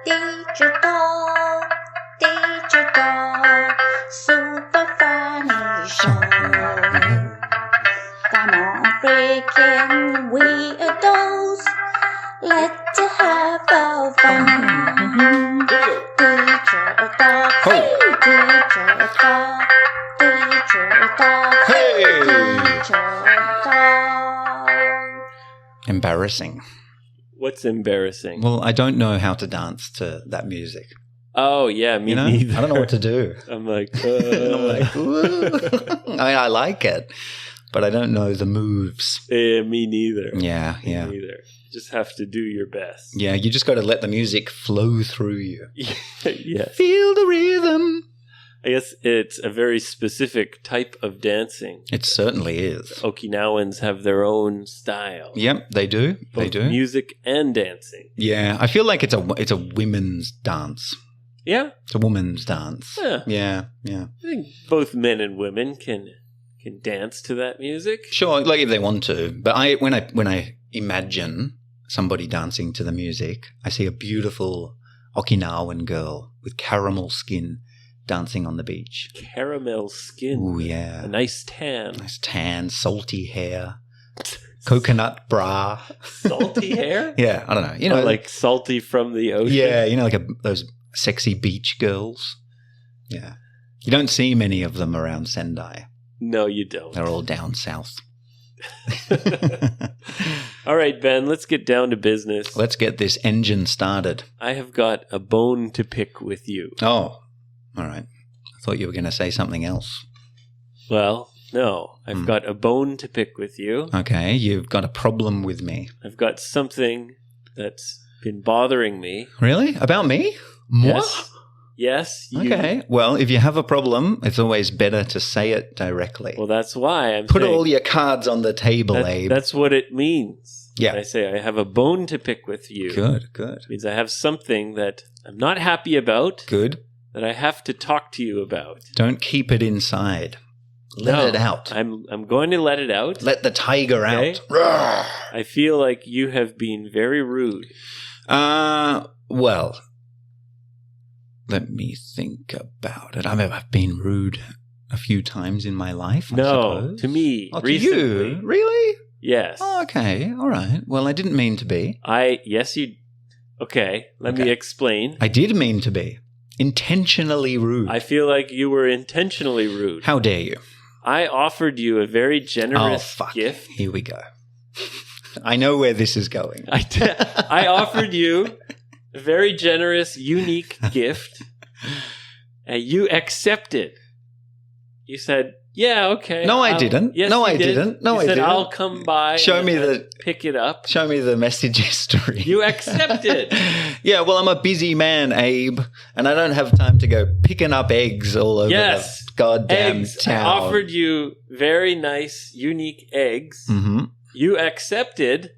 digital, super funny show. Come on, freaking weirdos, let's have a fun. Digital, hey, digital, Hey! digital. Embarrassing. What's embarrassing? Well, I don't know how to dance to that music. Oh, yeah, me neither. I don't know what to do. I'm like, I'm like, "Ooh." I mean, I like it, but I don't know the moves. me neither. Yeah, Me yeah. neither. You just have to do your best. Yeah, you just got to let the music flow through you. Yes. Feel the rhythm. I guess it's a very specific type of dancing. It certainly is. Okinawans have their own style. Yep, they do. They Both do. music and dancing. Yeah, I feel like it's a women's dance. Yeah. It's a woman's dance. Yeah. Yeah, yeah. I think both men and women can dance to that music. Sure, like if they want to. But when I imagine somebody dancing to the music, I see a beautiful Okinawan girl with caramel skin dancing on the beach. Caramel skin. Ooh, yeah. A nice tan. Nice tan, salty hair, coconut bra. Salty hair? Yeah, I don't know. You know, Or like salty from the ocean? yeah, you know, like those sexy beach girls. Yeah. You don't see many of them around Sendai. No, you don't. They're all down south. All right, Ben, let's get down to business. Let's get this engine started. I have got a bone to pick with you. Oh, all right. I thought you were going to say something else. Well, no. I've got a bone to pick with you. Okay, you've got a problem with me. I've got something that's been bothering me. Really? About me? Moi? Yes. Yes. You, Okay. Well, if you have a problem, it's always better to say it directly. Well, that's why I'm Put saying all your cards on the table, Abe. that's what it means. Yeah. When I say I have a bone to pick with you. Good, good, It means I have something that I'm not happy about good. that I have to talk to you about. Don't keep it inside. Let No, it out. I'm going to let it out. Let the tiger Okay. out. Roar. I feel like you have been very rude. Well, let me think about it. I've been rude a few times in my life, I No, suppose. to me, Oh, to recently. you? Really? Yes. Oh, okay. All right. Well, I didn't mean to be. Yes, you. Okay, let me Okay. explain. I did mean to be. Intentionally rude. I feel like you were intentionally rude. How dare you? I offered you a very generous Oh, fuck. gift. Here we go. I know where this is going. I offered you a very generous, unique gift, and you accepted. You said, "Yeah, okay." No, I didn't. Yes, No, you I did. didn't. No, you I said, didn't. "I'll come by. Show and me the- pick it up." Show me the message history. You accepted. Yeah, well, I'm a busy man, Abe, and I don't have time to go picking up eggs all over Yes, the goddamn eggs. town. I offered you very nice, unique eggs. Mm-hmm. You accepted.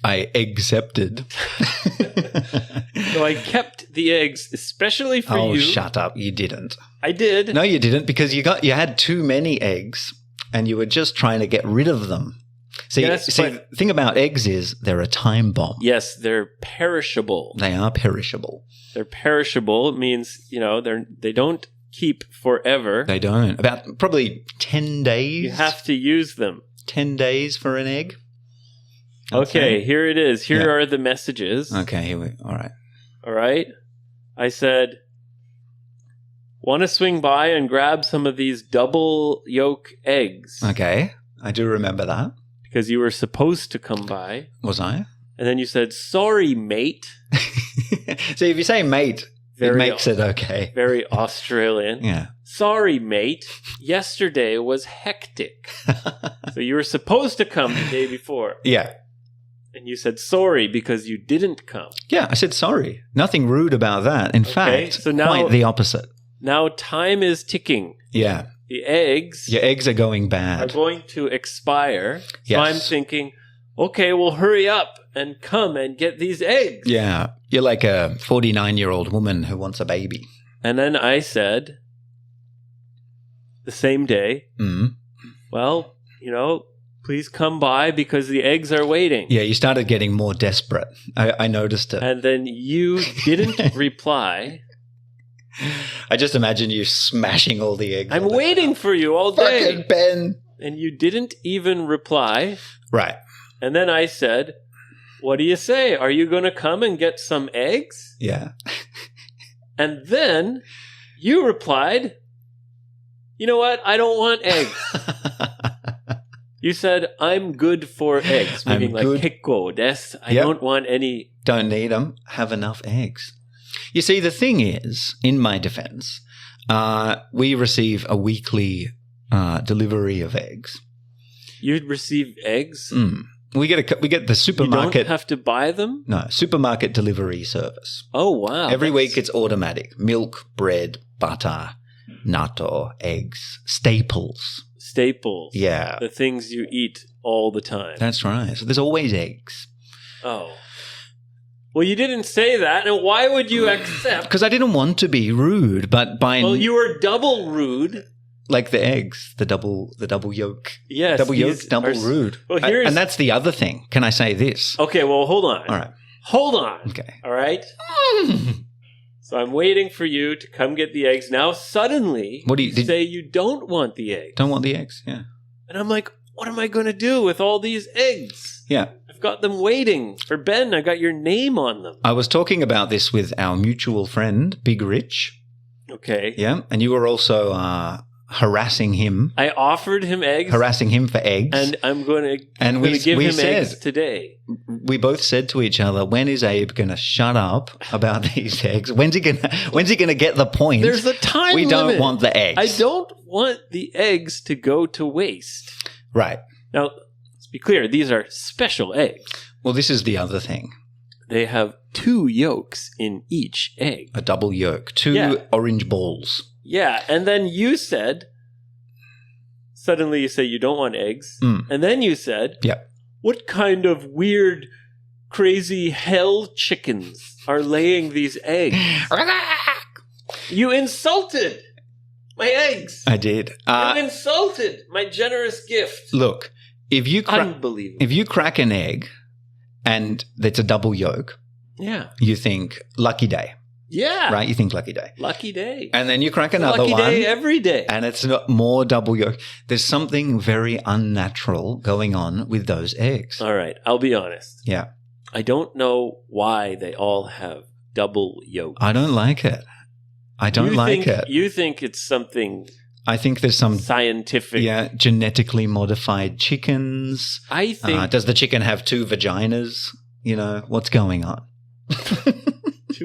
I accepted. So I kept the eggs especially for Oh, you. shut up! You didn't. I did. No, you didn't, because you had too many eggs, and you were just trying to get rid of them. See, Yes, the thing about eggs is they're a time bomb. Yes, they're perishable. They are perishable. They're perishable. It means, they don't keep forever. They don't. About probably 10 days. You have to use them. 10 days for an egg. I'd Okay, say. here it is. Here Yeah. are the messages. Okay, all right. All right. I said, want to swing by and grab some of these double yolk eggs. Okay, I do remember that. Because you were supposed to come by. Was I? And then you said, sorry, mate. See, if you say mate, Very it makes it okay. Very Australian. Yeah. Sorry, mate. Yesterday was hectic. So you were supposed to come the day before. Yeah. And you said sorry because you didn't come. Yeah, I said sorry. Nothing rude about that. In fact, so now- quite the opposite. Now time is ticking. Yeah. The eggs Your eggs are going are bad. going to expire. So Yes. I'm thinking, okay, well, hurry up and come and get these eggs. Yeah. You're like a 49-year-old woman who wants a baby. And then I said, the same day, Mm. well, please come by because the eggs are waiting. Yeah, you started getting more desperate. I noticed it. And then you didn't reply. I just imagine you smashing all the eggs. I'm on the waiting for you all ground. day. Fucking Ben. And you didn't even reply. Right. And then I said, what do you say? Are you going to come and get some eggs? Yeah. And then you replied, you know what? I don't want eggs. You said, I'm good for eggs. I'm Meaning like, good. kekko desu. I Yep. don't want any. Don't need them. Have enough eggs. You see, the thing is, in my defense, we receive a weekly delivery of eggs. You'd receive eggs? We get the You don't supermarket. have to buy them? No, supermarket delivery service. Oh, wow. Every That's- week it's automatic. Milk, bread, butter, natto, eggs, staples. Staples. Yeah, The things you eat all the time. that's right. So there's always eggs. Oh. Well, you didn't say that, and why would you accept? Because I didn't want to be rude, but by Well, you were double rude. like the eggs, the double yolk. Yes. Double yolk, these double are- rude. Well, here's- And that's the other thing. Can I say this? Okay, well, hold on. All right. Hold on. Okay. All right? So I'm waiting for you to come get the eggs. Now, suddenly, What do you- did- say you don't want the eggs. Don't want the eggs? Yeah. And I'm like, what am I going to do with all these eggs? Yeah. I've got them waiting for Ben. I got your name on them. I was talking about this with our mutual friend, Big Rich. Okay. Yeah. And you were also harassing him I offered him eggs, for eggs. and I'm going to And we give him said, eggs today. we both said to each other, when is Abe going to shut up about these eggs? When's he going to get the point? There's a time we limit. don't want the eggs. I don't want the eggs to go to waste. Right. Now, let's be clear. These are special eggs. Well, this is the other thing. They have 2 yolks in each egg. A double yolk. 2 Yeah. orange balls. Yeah, and then you said, suddenly you say you don't want eggs. Mm. And then you said, Yeah. what kind of weird, crazy hell chickens are laying these eggs? You insulted my eggs. I did. You insulted my generous gift. Look, if you Unbelievable. crack an egg and it's a double yolk, Yeah. you think lucky day, Yeah. right? You think lucky day. Lucky day. And then you crack another Lucky one day every day. and it's not more double yolk. There's something very unnatural going on with those eggs. All right. I'll be honest. Yeah. I don't know why they all have double yolk. I don't like it. I don't like it. You think it's something I think there's some scientific. genetically modified chickens. I think Does the chicken have 2 vaginas? You know, what's going on? 2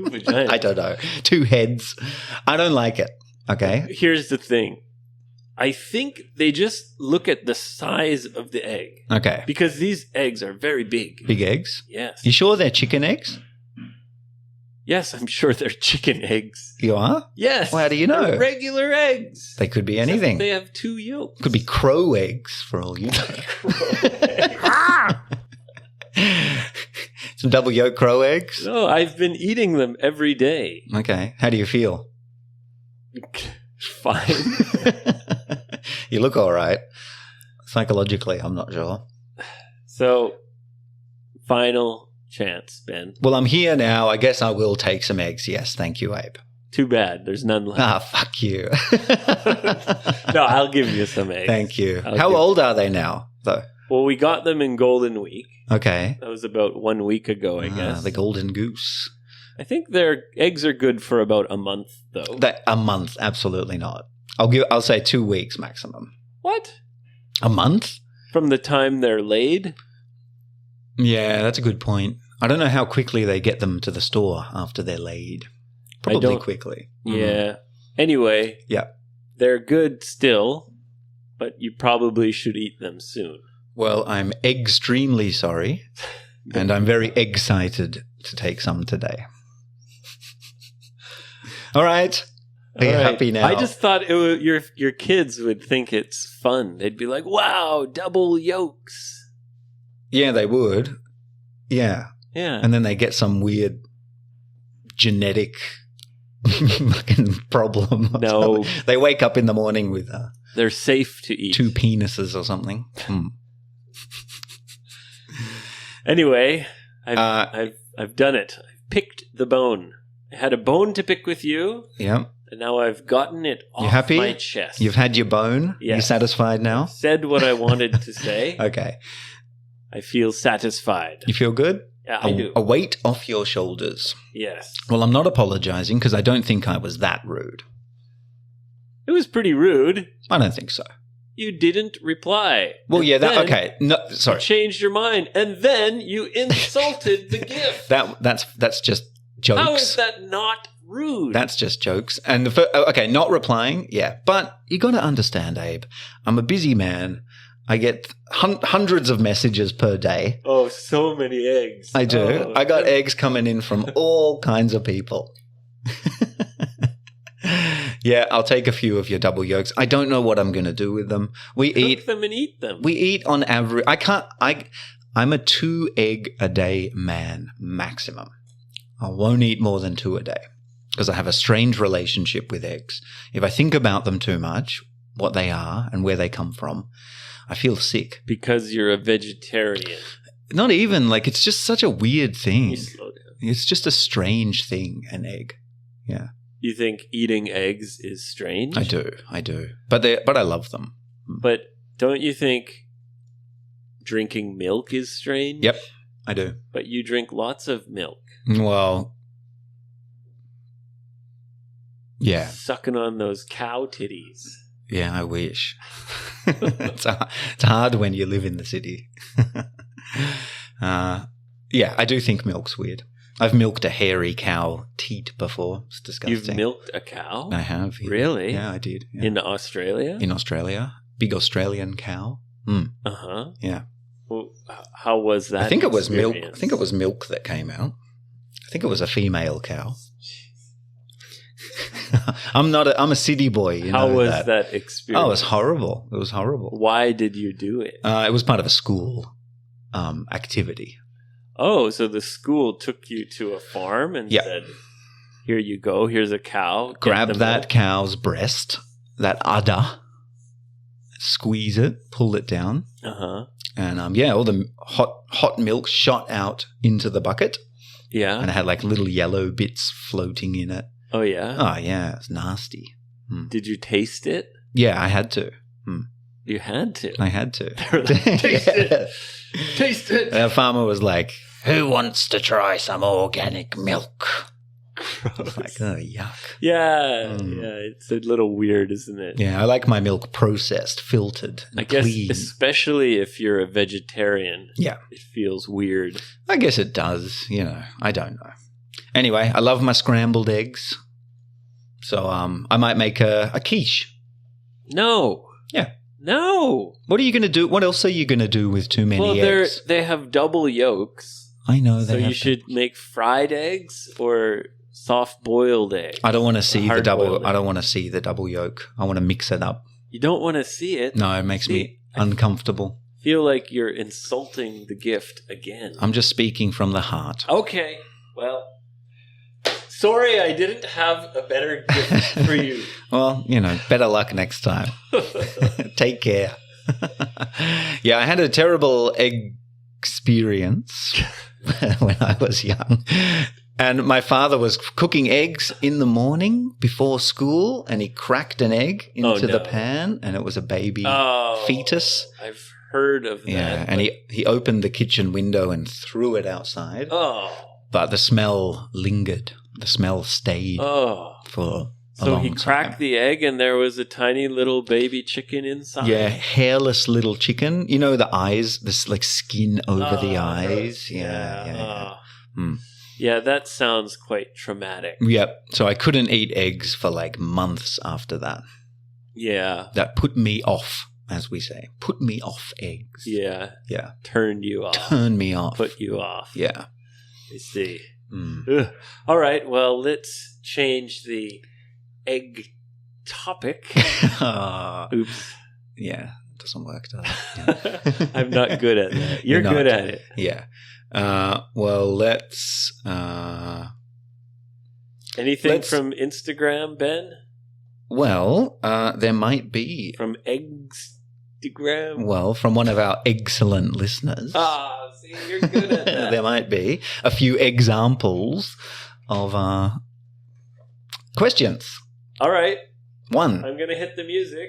vaginas. I don't know. 2 heads. I don't like it. Okay. Here's the thing. I think they just look at the size of the egg Okay. because these eggs are very big. Big eggs. Yes. You sure they're chicken eggs? Yes, I'm sure they're chicken eggs. You are? Yes. Well, how do you know? They're regular eggs. They could be Except anything. They have 2 yolks. Could be crow eggs for all you know. Some double yolk crow eggs. No, I've been eating them every day. Okay. How do you feel? Fine. You look all right. Psychologically, I'm not sure. So, final chance, Ben. Well, I'm here now. I guess I will take some eggs. Yes, thank you, Abe. Too bad. There's none left. Ah, fuck you. No, I'll give you some eggs. Thank you. I'll How give- old are they now, though? Well, we got them in Golden Week. Okay. That was about 1 week ago, I guess. The golden goose. I think their eggs are good for about a month, though. A month, absolutely not. I'll say 2 weeks maximum. What? A month? From the time they're laid? Yeah, that's a good point. I don't know how quickly they get them to the store after they're laid. Probably don't- quickly. Yeah. Anyway. Yeah. They're good still, but you probably should eat them soon. Well, I'm extremely sorry, and I'm very excited to take some today. All right. Are you All right. happy now? I just thought your kids would think it's fun. They'd be like, "Wow, double yolks." Yeah, they would. Yeah. Yeah. And then they get some weird genetic fucking problem. or No. something. They wake up in the morning with They're safe to eat. 2 penises or something. Anyway, Uh, I've done it. I've picked the bone. I had a bone to pick with you, Yeah. and now I've gotten it off happy? my chest. You've had your bone? Yes. You satisfied now? said what I wanted to say. Okay. I feel satisfied. You feel good? Yeah, I do. A weight off your shoulders. Yes. Well, I'm not apologizing because I don't think I was that rude. It was pretty rude. I don't think so. You didn't reply. Well, And yeah, then okay. No, You sorry. changed your mind, and then you insulted the gift. That's just jokes. How is that not rude? That's just jokes. And okay, not replying, yeah. But you got to understand, Abe. I'm a busy man. I get hundreds of messages per day. oh, so many eggs. I do. Oh, I got eggs coming in from all kinds of people. Yeah, I'll take a few of your double yolks. I don't know what I'm going to do with them. We Cook them and eat them. We eat on average. I'm a 2 egg a day man maximum. I won't eat more than 2 a day because I have a strange relationship with eggs. If I think about them too much, what they are and where they come from, I feel sick. Because you're a vegetarian. Not even like it's just such a weird thing. You slow down. It's just a strange thing, an egg. Yeah, You think eating eggs is strange? I do. But I love them. But don't you think drinking milk is strange? Yep, I do. But you drink lots of milk. Well, yeah. Sucking on those cow titties. Yeah, I wish. It's hard when you live in the city. Yeah, I do think milk's weird. I've milked a hairy cow teat before. It's disgusting. You've milked a cow? I have. Yeah. Really? Yeah, I did. Yeah. In Australia? In Australia. Big Australian cow. Mm, Uh-huh. yeah. Well, how was that? I think it was milk. I experience? think it was milk that came out. I think it was a female cow. I'm a city boy. You How know was that. that experience? Oh, it was horrible. It was horrible. Why did you do it? It was part of a school activity. Oh, so the school took you to a farm and Yeah. said, "Here you go. Here's a cow. Get Grab the that milk." cow's breast, that udder, squeeze it, pull it down, Uh-huh. and all the hot milk shot out into the bucket, Yeah. and it had like little yellow bits floating in it. Oh, yeah? Oh yeah, it's nasty. Did you taste it? Yeah, I had to. You had to. I had to. They were like, "Taste it. Taste it." The farmer was like, "Who wants to try some organic milk?" I was like, "Oh, yuck." Yeah. Mm. Yeah. It's a little weird, isn't it? Yeah, I like my milk processed, filtered, and I guess clean. especially if you're a vegetarian. Yeah. It feels weird. I guess it does. I don't know. Anyway, I love my scrambled eggs. So I might make a quiche. No. Yeah. No. What are you going to do? What else are you going to do with too many Well, eggs? they have double yolks. I know So they you have should make fried eggs or soft boiled eggs. I don't want to see the Hard-boiled double. I egg. don't want to see the double yolk. I want to mix it up. You don't want to see it. No, it makes me uncomfortable. Feel like you're insulting the gift again. I'm just speaking from the heart. Okay. Well, sorry I didn't have a better gift for you. Well, better luck next time. Take care. Yeah, I had a terrible egg experience when I was young. And my father was cooking eggs in the morning before school, and he cracked an egg into the no. pan, and it was a baby Oh, fetus. I've heard of that. Yeah, and he opened the kitchen window and threw it outside. Oh. But the smell lingered. The smell stayed Oh. for a So long he time. cracked the egg and there was a tiny little baby chicken inside? Yeah, hairless little chicken. You know the eyes, this like skin over the eyes. Yeah. Oh. Mm. Yeah, that sounds quite traumatic. Yep. So I couldn't eat eggs for like months after that. Yeah. That put me off, as we say. Put me off eggs. Yeah. Yeah. Turned you off. Turn me off. Put you off. Yeah. I see. Mm. Ugh. All right. Well, let's change the egg topic. Oops. Yeah. It doesn't work, does it? Yeah. I'm not good at that. You're You're good not. at it. Yeah. Well, let's. Anything from Instagram, Ben? Well, there might be. From Eggsty? Instagram? Well, from one of our excellent listeners. Ah, see, you're good at that. There might be a few examples of questions. All right, One, I'm going to hit the music.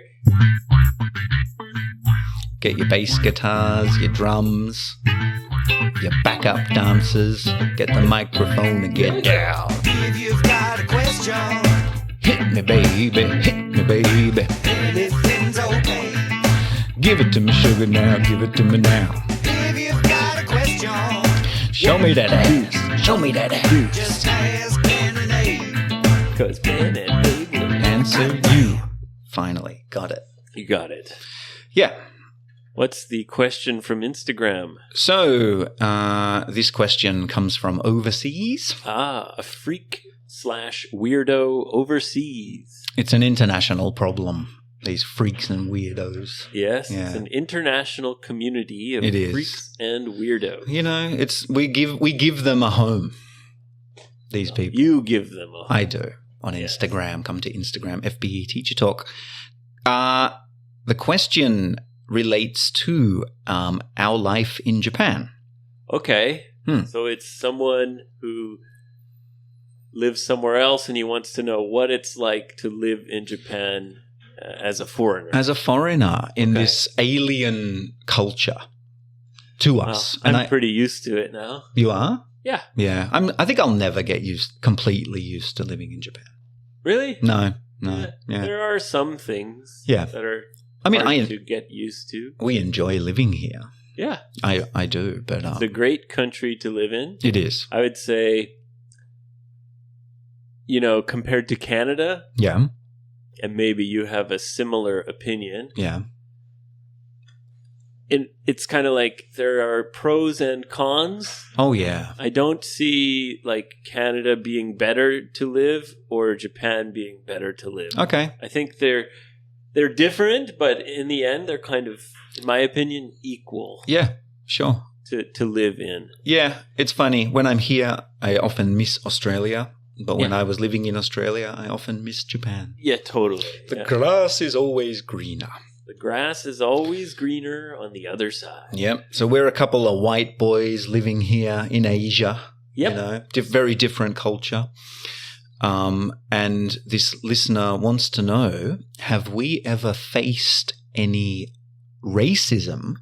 get your bass guitars, your drums, your backup dancers, get the microphone and get down. If you've got a question, Hit me, baby, hit me, baby. everything's okay. Give it to me, sugar, now, give it to me now. If you've got a question, Show me that ass, show me that ass. just ask Ben Renee. Because Ben and Babe will Answer you. Finally, got it. You got it. Yeah. What's the question from Instagram? So, this question comes from overseas. Ah, a freak/weirdo overseas. It's an international problem, these freaks and weirdos. Yes, Yeah. it's an international community of It is. freaks and weirdos. You know, it's we give them a home. These people. You give them a I do. On Yes. Instagram. Come to Instagram, FBE Teacher Talk. The question relates to our life in Japan. Okay. Hmm. So it's someone who lives somewhere else and he wants to know what it's like to live in Japan as a foreigner. As a foreigner in Okay. this alien culture to Well, us. I'm And pretty used to it now. you are? Yeah. Yeah. I think I'll never get completely used to living in Japan. Really? No. Yeah. There are some things Yeah. that are I mean, hard to get used to. we enjoy living here. Yeah. I do, but It's a great country to live in. it is. I would say, compared to Canada, Yeah. and maybe you have a similar opinion, Yeah. it's kind of like there are pros and cons. Oh, yeah. I don't see like Canada being better to live or Japan being better to live. Okay. I think they're different, but in the end, they're kind of, in my opinion, equal Yeah. Sure. to live in. Yeah. It's funny. When I'm here, I often miss Australia. But when Yeah. I was living in Australia, I often miss Japan. Yeah, totally. The Yeah. grass is always greener. The grass is always greener on the other side. Yep. So we're a couple of white boys living here in Asia. Yep. You know, very different culture. And this listener wants to know, have we ever faced any racism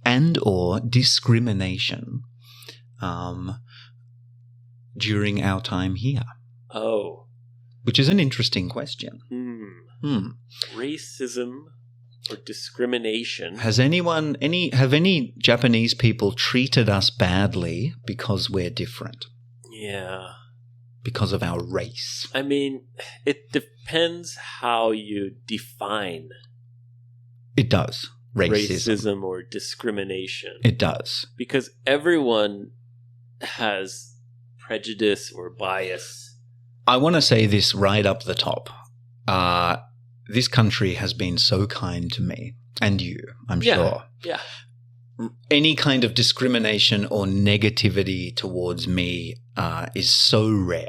and or discrimination during our time here? Oh. Which is an interesting question. Racism or discrimination. Have any Japanese people treated us badly because we're different? Yeah. Because of our race? I mean, it depends how you define It does. Racism. or discrimination. It does. Because everyone has prejudice or bias. I want to say this right up the top. This country has been so kind to me and you, I'm sure. Yeah. Any kind of discrimination or negativity towards me is so rare.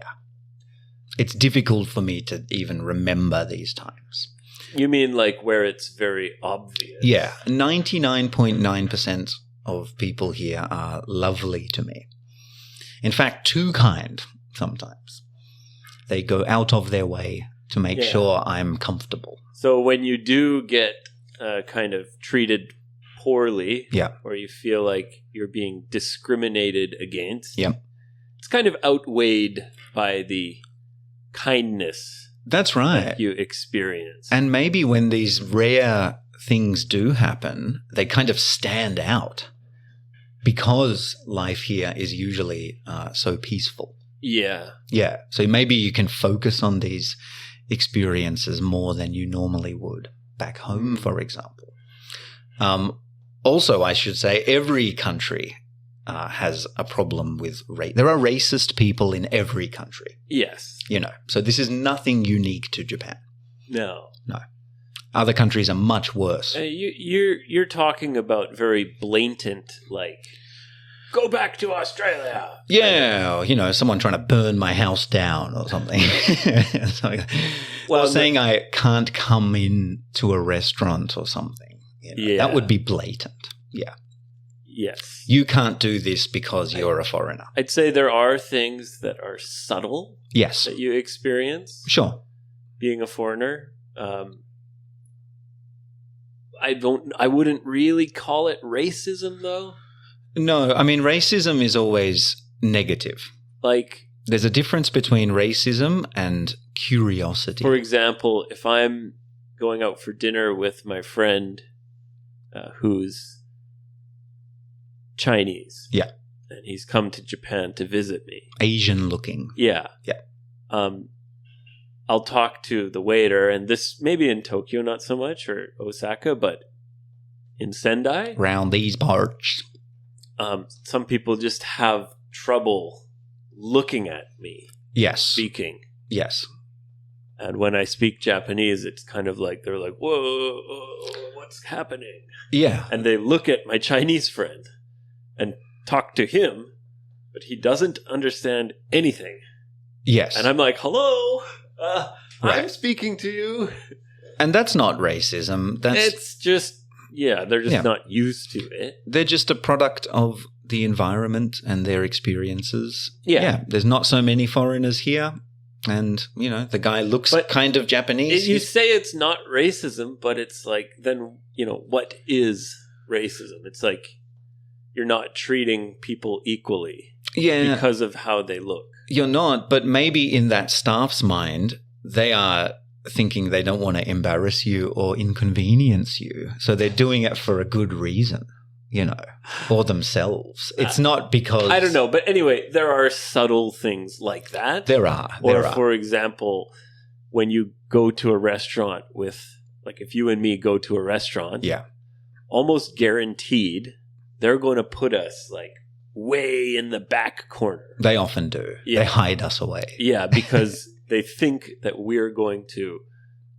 It's difficult for me to even remember these times. You mean like where it's very obvious? Yeah, 99.9% of people here are lovely to me. In fact, too kind sometimes. They go out of their way to make sure I'm comfortable. So when you do get kind of treated poorly, Yeah. or you feel like you're being discriminated against, Yep. it's kind of outweighed by the kindness That's right. that you experience. And maybe when these rare things do happen, they kind of stand out because life here is usually so peaceful. yeah. Yeah. So maybe you can focus on these experiences more than you normally would back home, for example. Also, I should say every country has a problem with race. There are racist people in every country, Yes. you know. So this is nothing unique to Japan. No. Other countries are much worse. You're talking about very blatant, like, go back to Australia. Yeah, you know, someone trying to burn my house down or something. Or saying I can't come in to a restaurant or something. You know? Yeah. That would be blatant. Yeah. Yes. You can't do this because you're a foreigner. I'd say there are things that are subtle Yes. that you experience Sure. being a foreigner. I wouldn't really call it racism though. No, I mean, racism is always negative. Like, There's a difference between racism and curiosity. for example, if I'm going out for dinner with my friend who's Chinese. Yeah. And he's come to Japan to visit me. Asian looking. Yeah. Yeah. I'll talk to the waiter, and this maybe in Tokyo not so much, or Osaka, but in Sendai, Round these parts. some people just have trouble looking at me Yes. speaking. Yes. And when I speak Japanese, it's kind of like they're like, "Whoa, what's happening?" Yeah. And they look at my Chinese friend and talk to him, but he doesn't understand anything. Yes. And I'm like, "Hello, I'm Right. speaking to you." And that's not racism. That's It's just, they're just Yeah. not used to it. they're just a product of the environment and their experiences. Yeah. There's not so many foreigners here. And, you know, the guy looks But kind of Japanese. You He's- say it's not racism, but it's like, then, what is racism? It's like you're not treating people equally yeah, because of how they look. you're not. But maybe in that staff's mind, they are thinking they don't want to embarrass you or inconvenience you. So they're doing it for a good reason, or themselves. It's not because... I don't know. But anyway, there are subtle things like that. There are. Or, There are. for example, when you go to a restaurant like if you and me go to a restaurant, Yeah. almost guaranteed they're going to put us like way in the back corner. They often do. Yeah. They hide us away. Yeah, because they think that we're going to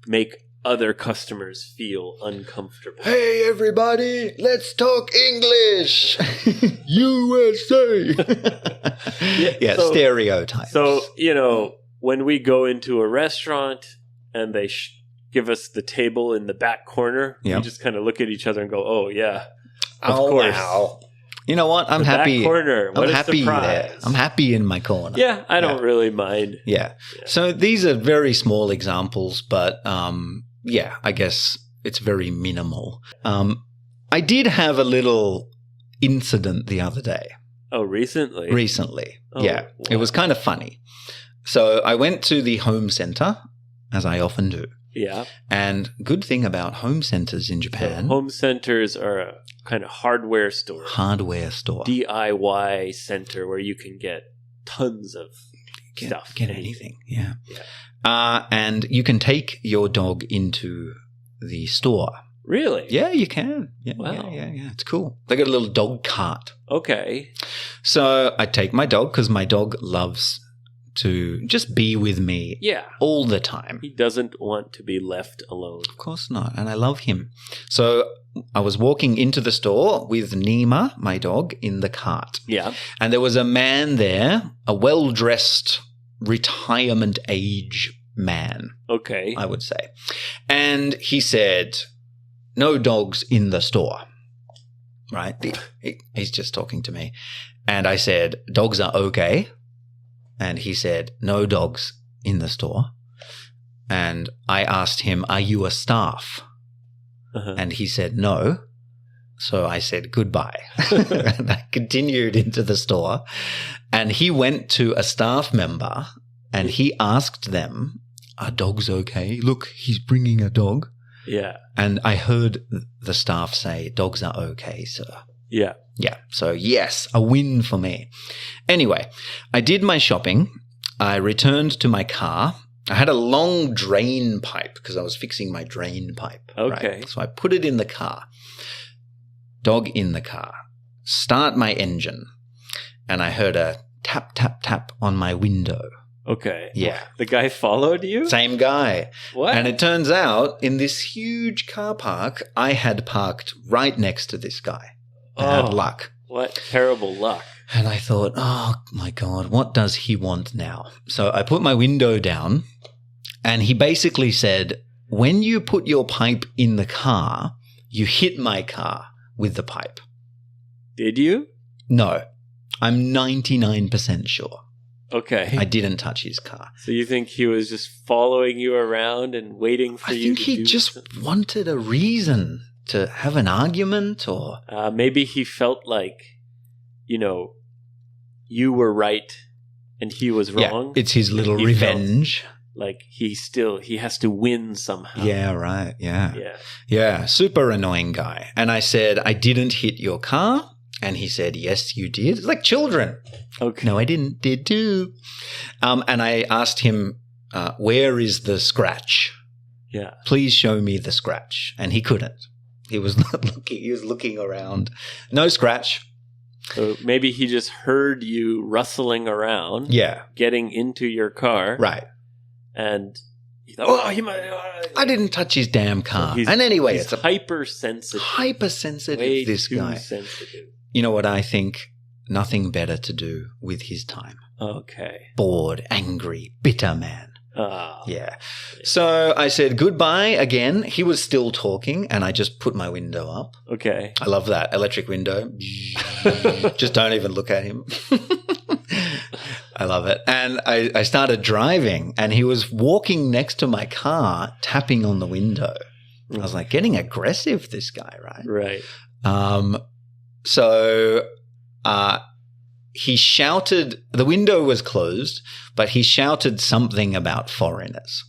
make other customers feel uncomfortable. Hey, everybody, let's talk English. USA. yeah, so- stereotypes. So, when we go into a restaurant and they give us the table in the back corner, Yep. we just kind of look at each other and go, "Oh, yeah, of Oh, course." wow. You know what? I'm The happy. back corner. What I'm a happy surprise. there. I'm happy in my corner. Yeah, I don't really mind. Yeah. Yeah. So these are very small examples, but I guess it's very minimal. I did have a little incident the other day. Oh, recently? Recently. Oh, Yeah. It wow. was kind of funny. So I went to the home center, as I often do. Yeah. And good thing about home centers in So Japan, home centers are a kind of hardware store, hardware store. DIY center where you can get tons of stuff. Get anything. Yeah. Yeah. And you can take your dog into the store. Really? Yeah, you can. Yeah, Wow. yeah. It's cool. They got a little dog cart. Okay. So I take my dog because my dog loves to just be with me Yeah. all the time. He doesn't want to be left alone. Of course not. And I love him. So I was walking into the store with Nima, my dog, in the cart. Yeah. And there was a man there, a well-dressed retirement age man, Okay. I would say. And he said, "No dogs in the store." Right? He's just talking to me. And I said, "Dogs are okay." And he said, "No dogs in the store." And I asked him, "Are you a staff?" Uh-huh. And he said, "No." So I said goodbye. And I continued into the store. And he went to a staff member and he asked them, "Are dogs okay? Look, he's bringing a dog." Yeah. And I heard the staff say, "Dogs are okay, sir." Yeah. Yeah. So yes, a win for me. Anyway, I did my shopping. I returned to my car. I had a long drain pipe because I was fixing my drain pipe. Okay. Right? So I put it in the car. Dog in the car. Start my engine. And I heard a tap, tap, tap on my window. Okay. Yeah. The guy followed you? Same guy. What? And it turns out in this huge car park, I had parked right next to this guy. I had luck. What terrible luck. And I thought, oh my God, what does he want now? So I put my window down and he basically said, "When you put your pipe in the car, you hit my car with the pipe. Did you? No, I'm 99% sure. Okay. I didn't touch his car. So you think he was just following you around and waiting for I you think to he do just something? wanted a reason to have an argument or... Maybe he felt like, you were right and he was wrong. Yeah, it's his little He revenge. Like he has to win somehow. Yeah, right. Yeah. Yeah. Yeah, super annoying guy. And I said, I didn't hit your car. And he said, yes, you did. It's like children. Okay. No, I didn't. Did too. And I asked him, where is the scratch? Yeah. Please show me the scratch. And he couldn't. He was not looking. He was looking around. No scratch. So maybe he just heard you rustling around, Yeah, getting into your car, right. and he thought, "Oh, he might." I didn't touch his damn car. He's- And anyway, he's it's a hypersensitive. hypersensitive, Way this too guy. sensitive. You know what I think? Nothing better to do with his time. Okay. Bored, angry, bitter man. Ah. Yeah. So I said goodbye again. He was still talking, and I just put my window up. Okay. I love that. Electric window. Just don't even look at him. I love it. And I started driving, and he was walking next to my car, tapping on the window. I was like, getting aggressive, this guy, right? Right. So he shouted, the window was closed, but he shouted something about foreigners.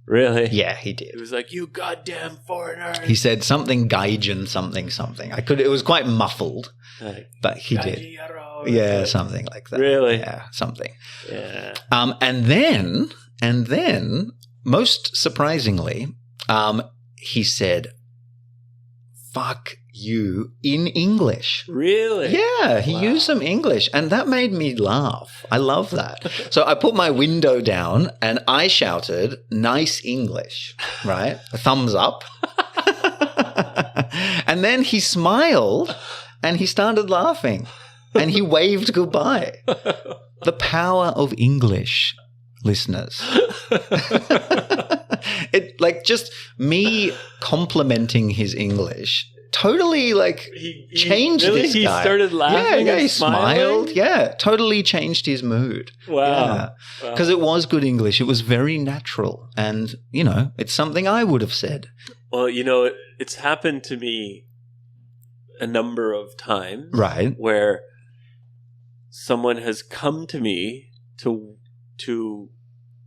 Really? Yeah, he did. It was like, you goddamn foreigner. He said something Gaijin, something. It was quite muffled, Like, but he did. "Gaijiro," Yeah, like- something like that. Really? Yeah, something. Yeah. And then, most surprisingly, he said, fuck you in English. Really? Yeah, he Wow. used some English, and that made me laugh. I love that. So I put my window down and I shouted, nice English, right? A thumbs up. And then he smiled and he started laughing and he waved goodbye. The power of English, listeners. It like just me complimenting his English totally like He changed really? this He guy. started laughing. Yeah, and he smiling? smiled. Yeah, totally changed his mood. Wow. Because it was good English. It was very natural. And, it's something I would have said. Well, it's happened to me a number of times Right. where someone has come to me to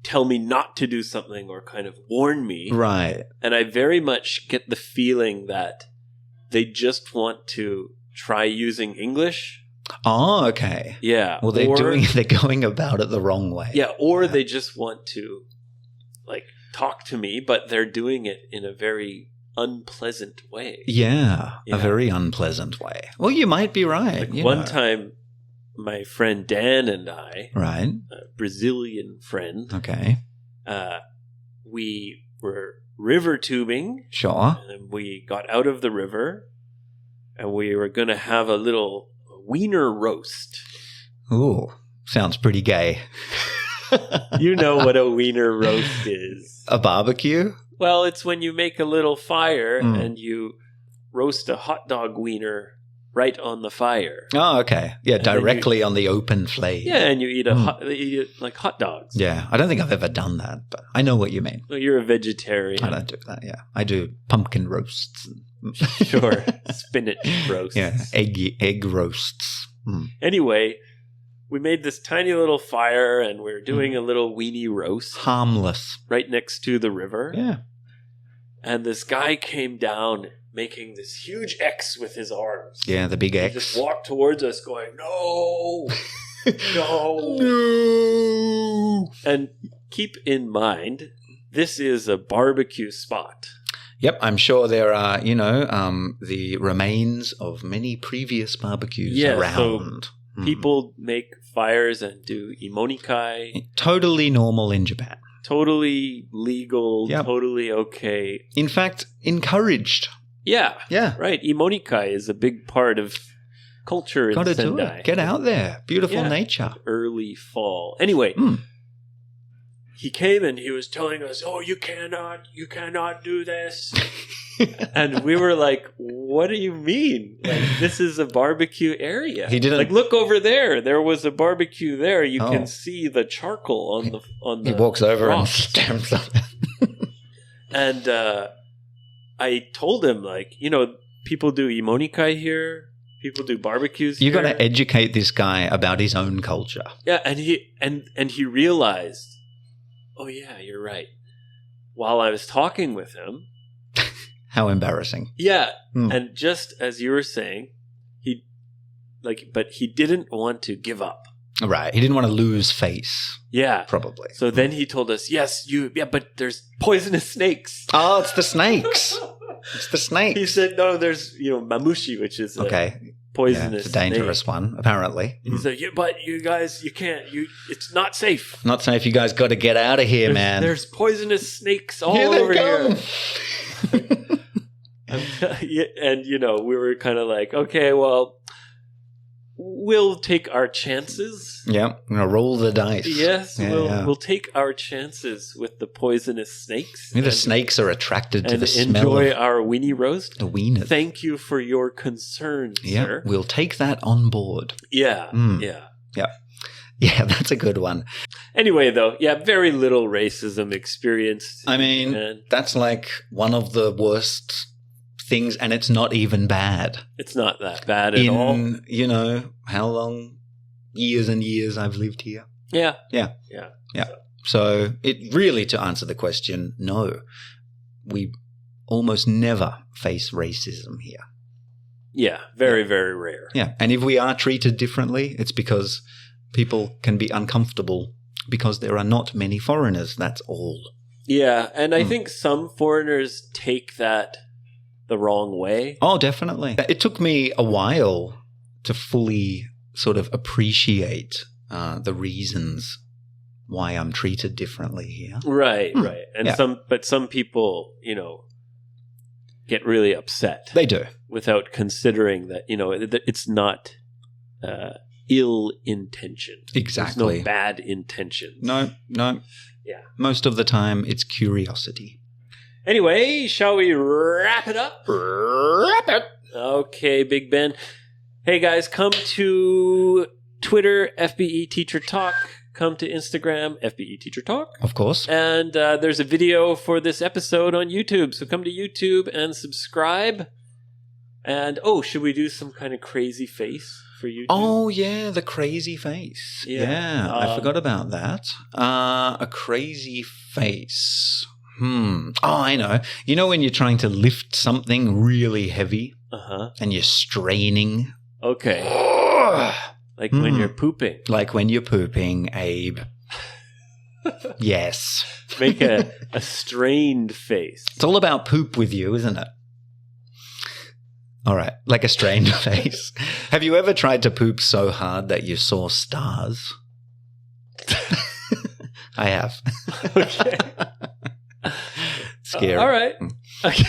tell me not to do something or kind of warn me. Right. And I very much get the feeling that they just want to try using English. Oh, okay. Yeah. Well, they're going about it the wrong way. Yeah, or they just want to talk to me, but they're doing it in a very unpleasant way. Yeah. Yeah. A very unpleasant way. Well, you might be right. One time, my friend Dan and I, Right. a Brazilian friend, Okay. we were river tubing, Sure. and we got out of the river, and we were going to have a little wiener roast. Ooh. Sounds pretty gay. You know what a wiener roast is. A barbecue? Well, it's when you make a little fire Mm. and you roast a hot dog wiener right on the fire. Oh, okay. Yeah, And then directly on the open flame. Yeah, and you eat you eat like hot dogs. Yeah. I don't think I've ever done that, but I know what you mean. Well, you're a vegetarian. I don't do that, yeah. I do pumpkin roasts. Sure. Spinach roast. Yeah, egg roasts. Mm. Anyway, we made this tiny little fire and we were doing a little weenie roast Harmless. right next to the river. Yeah. And this guy came down making this huge X with his arms. Yeah, the big He X. just walked towards us going, no, no. No. And keep in mind, this is a barbecue spot. Yep, I'm sure there are, the remains of many previous barbecues Yeah, around. so Mm. People make fires and do imonikai. Totally normal in Japan. Totally legal, Yep. totally okay. In fact, encouraged. Yeah, Yeah. right. Imonikai is a big part of culture in Gotta do Sendai. it. Get out there. Beautiful Yeah. nature. Early fall. Anyway, Mm. he came and he was telling us, "Oh, you cannot do this." And we were like, "What do you mean? Like, this is a barbecue area." He didn't- like, look over there. There was a barbecue there. You Oh. can see the charcoal on the. He walks over and rocks. stamps on it. And I told him, like, people do imonikai here. People do barbecues. You here. got to educate this guy about his own culture. Yeah, and he realized, oh yeah, you're right. While I was talking with him, How embarrassing. yeah, Hmm. and just as you were saying, but he didn't want to give up. Right. He didn't want to lose face, Yeah. probably. So then he told us, but there's poisonous snakes. Oh, it's the snakes. It's the snakes. He said, no, there's mamushi, which is a Okay. poisonous, Yeah, it's a dangerous snake. one, apparently. He said, but you guys, you can't. It's not safe. Not saying if you guys got to get out of here, man. There's poisonous snakes all Here they over here. come. And we were kind of like, okay, well, we'll take our chances. Yeah, I'm going to roll the dice. Yes, Yeah, we'll take our chances with the poisonous snakes. Maybe the snakes are attracted to and the smell enjoy of our weenie roast. the wiener. Thank you for your concern, Yeah, sir. we'll take that on board. Yeah, Mm. yeah. Yeah, that's a good one. Anyway, though, very little racism experienced. I mean, And that's like one of the worst things, and it's not even bad. it's not that bad at all. How long? Years and years I've lived here. Yeah. Yeah. So it really, to answer the question, no. We almost never face racism here. Yeah, very, very rare. Yeah. And if we are treated differently, it's because people can be uncomfortable because there are not many foreigners. That's all. Yeah, and I think some foreigners take that the wrong way. Oh, definitely. It took me a while to fully sort of appreciate the reasons why I'm treated differently here. Right, right. And Yeah. some people, get really upset They do. without considering that, that it's not ill intention. Exactly. There's no bad intention. No. Yeah. Most of the time, it's curiosity. Anyway, shall we wrap it up? Wrap it. Okay, Big Ben. Hey guys, come to Twitter, FBE Teacher Talk. Come to Instagram, FBE Teacher Talk. Of course. And there's a video for this episode on YouTube. So come to YouTube and subscribe. And, should we do some kind of crazy face for YouTube? Oh, yeah, the crazy face. Yeah. Yeah, I forgot about that. A crazy face. Oh, I know. You know when you're trying to lift something really heavy Uh-huh. and you're straining? Okay. Like when you're pooping. Like when you're pooping, Abe. Yes. Make a strained face. It's all about poop with you, isn't it? All right, like a strained face. Have you ever tried to poop so hard that you saw stars? I have. Okay. Scary. All right. Okay.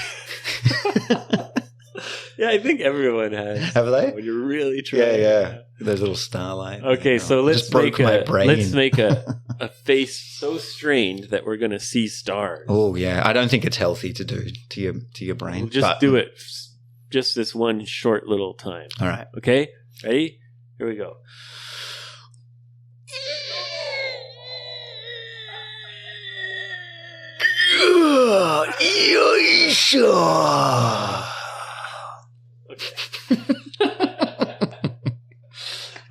Yeah, I think everyone has. Have they? When you're really trying. Yeah. Those little starlight. Okay, so let's Just broke make my a brain. let's make a face so strained that we're gonna see stars. Oh yeah, I don't think it's healthy to do to your brain. We'll just but- do it just this one short little time. All right. Okay? Ready? Here we go.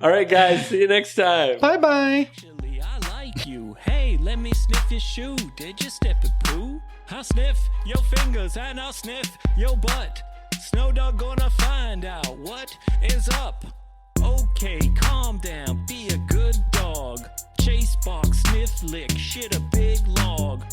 All right, guys. See you next time. Bye bye. Actually, I like you. Hey, let me sniff your shoe. Did you sniff a poo? I'll sniff your fingers and I'll sniff your butt. Snow Dog gonna find out what is up. Okay, calm down, be a good dog. Chase box, sniff lick, shit a big log.